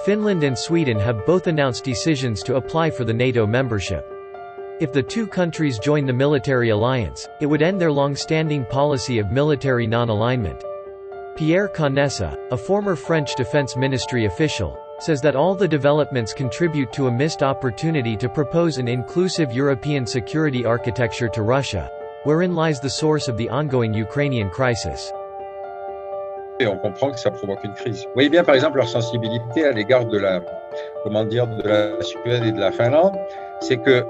Finland and Sweden have both announced decisions to apply for the NATO membership. If the two countries join the military alliance, it would end their long-standing policy of military non-alignment. Pierre Canessa, a former French Defense Ministry official, says that all the developments contribute to a missed opportunity to propose an inclusive European security architecture to Russia, wherein lies the source of the ongoing Ukrainian crisis. Et on comprend que ça provoque une crise. Vous voyez bien par exemple leur sensibilité à l'égard de la Suède et de la Finlande, c'est que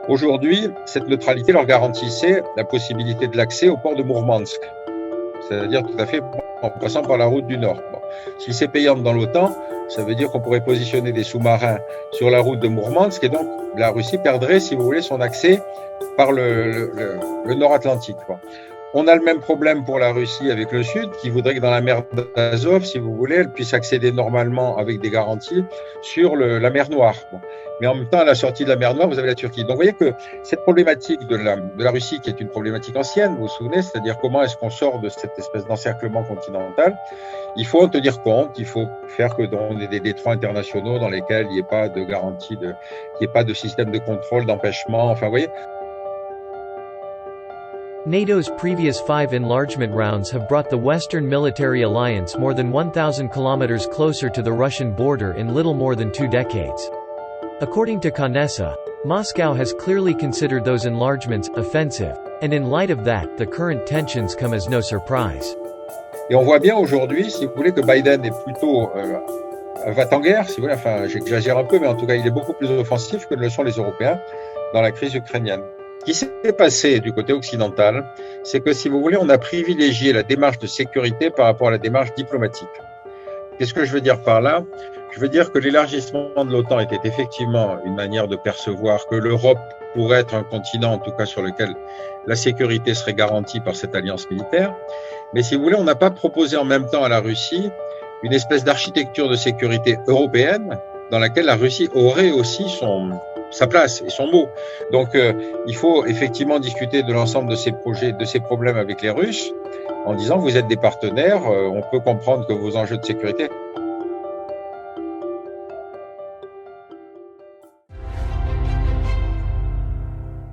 aujourd'hui cette neutralité leur garantissait la possibilité de l'accès au port de Mourmansk, c'est-à-dire tout à fait en passant par la route du Nord. Bon. Si c'est payant dans l'OTAN, ça veut dire qu'on pourrait positionner des sous-marins sur la route de Mourmansk et donc la Russie perdrait, si vous voulez, son accès par le Nord Atlantique. Bon. On a le même problème pour la Russie avec le Sud, qui voudrait que dans la mer d'Azov, si vous voulez, elle puisse accéder normalement avec des garanties sur la mer Noire. Bon. Mais en même temps, à la sortie de la mer Noire, vous avez la Turquie. Donc vous voyez que cette problématique de la Russie, qui est une problématique ancienne, vous vous souvenez, c'est-à-dire comment est-ce qu'on sort de cette espèce d'encerclement continental, il faut en tenir compte, il faut faire que dans des détroits internationaux dans lesquels il n'y ait pas de garantie, qu'il n'y ait pas de système de contrôle, d'empêchement, enfin vous voyez. NATO's previous 5 enlargement rounds have brought the Western military alliance more than 1,000 kilometers closer to the Russian border in little more than 2 decades. According to Canessa, Moscow has clearly considered those enlargements offensive, and in light of that, the current tensions come as no surprise. Et on voit bien aujourd'hui, si vous voulez, que Biden est plutôt va-t-en-guerre, si vous voulez, enfin j'exagère un peu, mais en tout cas il est beaucoup plus offensif que ne le sont les Européens dans la crise ukrainienne. Ce qui s'est passé du côté occidental, c'est que, si vous voulez, on a privilégié la démarche de sécurité par rapport à la démarche diplomatique. Qu'est-ce que je veux dire par là? Je veux dire que l'élargissement de l'OTAN était effectivement une manière de percevoir que l'Europe pourrait être un continent, en tout cas sur lequel la sécurité serait garantie par cette alliance militaire. Mais si vous voulez, on n'a pas proposé en même temps à la Russie une espèce d'architecture de sécurité européenne dans laquelle la Russie aurait aussi sa place et son mot. Donc, il faut effectivement discuter de l'ensemble de ces projets, de ces problèmes avec les Russes, en disant vous êtes des partenaires, on peut comprendre que vos enjeux de sécurité